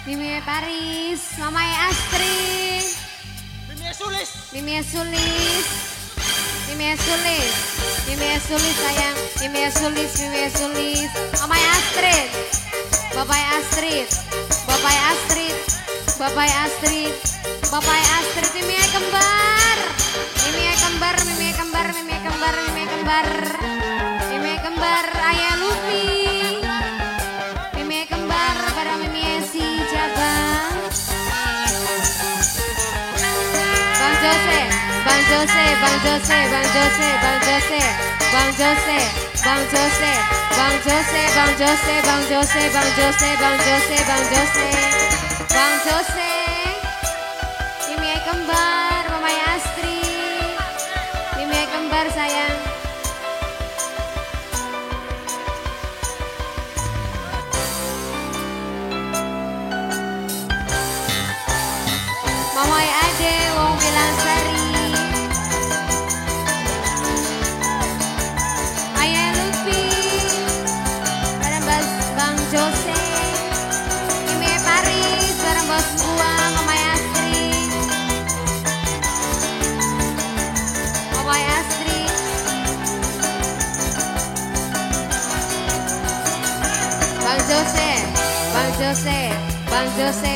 Mimi Paris, Mamai Astrid, Mimi Sulis, Mimi Sulis, Mimi Sulis, Mimi Sulis sayang, Mimi Sulis, Mimi Sulis, Mamai Astrid, Bapak Astrid, Bapak Astrid, Bapak Astrid, Bapak Astrid, Mimi kembar, Mimi kembar, Mimi kembar, Mimi kembar, Mimi kembar, Mimi kembar, Ayah Luffy. Bang Jose, Bang Jose, Bang Jose, Bang Jose, Bang Jose, Bang Jose, Bang Jose, Bang Jose, Bang Jose, Bang Jose, Bang Jose, Bang Jose, Bang Jose, Mimi kembar, Mama Astrid, Mimi kembar sayang. Mamai Ade, Wong Bilansari. Jose, Mimi Paris, bareng bos gua, Mama Astrid, Mama Astrid, Bang Jose, Bang Jose,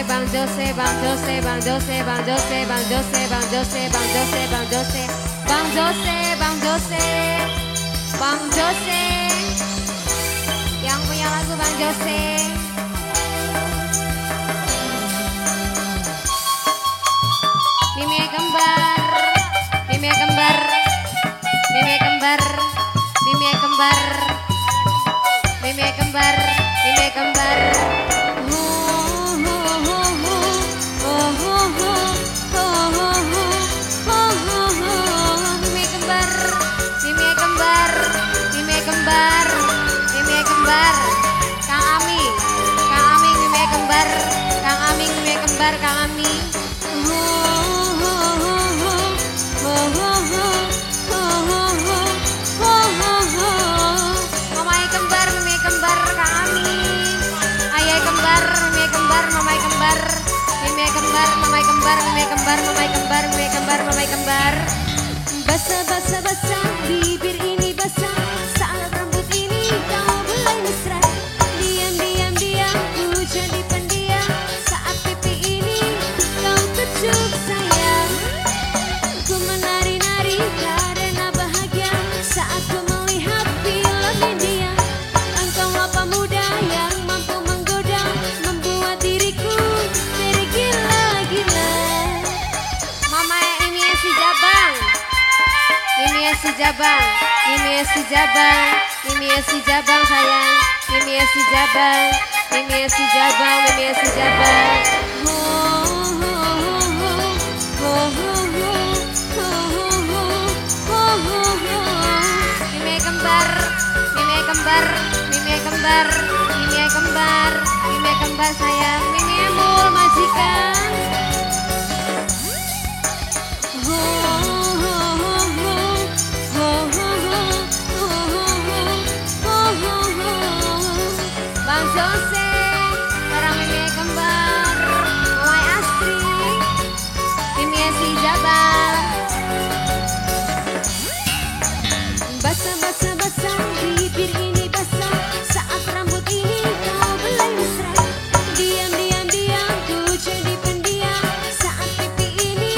Bang Jose, Bang Jose, Bang Jose, Bang Jose, Bang Jose, Bang Jose, Bang Jose, Bang Jose, Bang Jose, Bang Jose, Bang Jose, Bang Jose. Yang punya lagu Bang Jose. Mimi kembar, Mimi kembar, Mimi kembar, Mimi kembar, Mimi kembar, Mimi kembar. Mimi kembar, Mimi kembar, Mimi kembar. Kembar, Kang Ami, Kang Ami, Mimi kembar, Kang Ami, Mimi kembar, Kang Ami. Mamai kembar, Mimi kembar, Kang Ami. Ayah kembar, Mimi kembar, Mamai kembar, Mimi kembar, Mamai kembar, Mimi kembar, Mamai kembar, Mimi kembar, Mamai kembar. Basah, basah, basah, bibir ini basah, saat rambut ini kau mulai mesra. Diam, diam, diam, ku jadi pendiam, saat pipi ini kau kecup sayang. Ku menari-nari karena bahagia, saat ku melihat film India. Engkaulah pemuda yang mampu menggoda, membuat diriku tergila-gila. Mama ini si Jabang, ini si Jabang, ini si Jabang, ini si Jabang sayang, ini si Jabang, ini si Jabang, ini si Jabang. Mimi kembar, Mimi kembar, Mimi kembar, Mimi kembar, Mimi kembar sayang, Mimi mul majikan. Bang Jose, orang Mimi kembar, Mamai Astrid, Mimi si Jabang. Basah, basah, basah, bibir ini basah, saat rambut ini kau belai mesra. Diam, diam, diam, ku jadi pendiam, saat pipi ini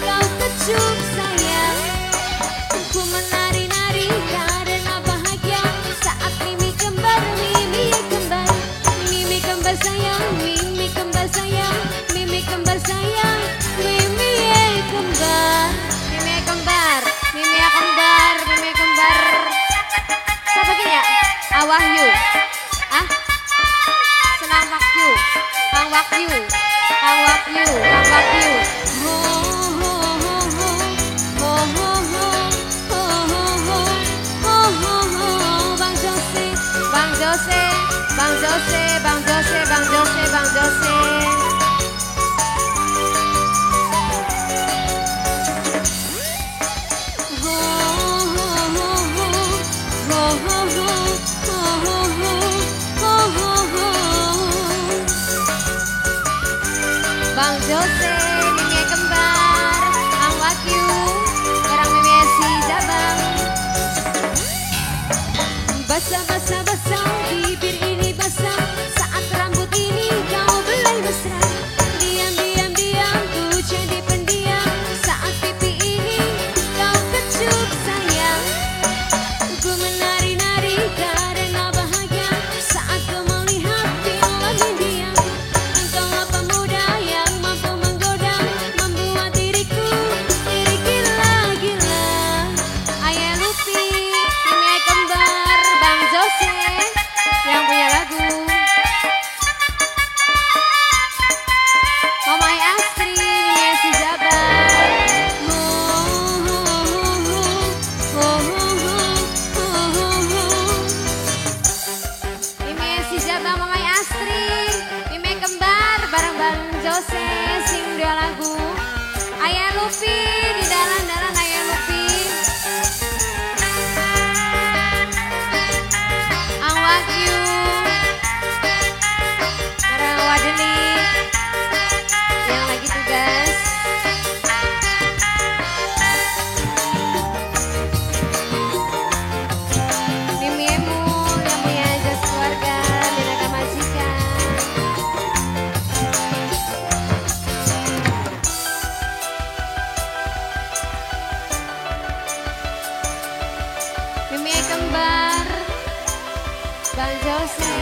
kau kecup sayang. Ku menari-nari karena bahagia, saat Mimi kembar, Mimi kembar, Mimi kembar sayang, Mimi kembar sayang, Mimi kembar sayang, Mimi kembar, Mimi kembar, Mimi kembar, Mimi kembar. Siapa gini ya? Wahyu, ah? Senang Wahyu, Kang Wahyu, Kang Wahyu, Kang Wahyu. Bang Jose, Bang Jose, Bang Jose, Bang Jose, Bang Jose, Bang Jose. Basah-basah-basah, bibir ini basah. Saat rambut ini kau belai mesra. Diam-diam-diam, ku jadi pendiam. Saat pipi ini kau kecup sayang. Ku menari-nari karena bahagia. Saat ku melihat film India. Engkaulah pemuda yang mampu menggoda, membuat diri gila-gila. Ayah Lupi, ini kembar Bang Jose yang punya lagu. Mamai Astri, ini si Jabar. Ini si Jabar Mamai Astri, ini kembar bareng Bang Jose sing dua lagu. Ayah Lupi di dalam Ayah Lupi. Wagyu para wadeli yang lagi tugas. Mimi Emul yang punya jas keluarga Binaka Majikan. Mimi kembar Bang Jose.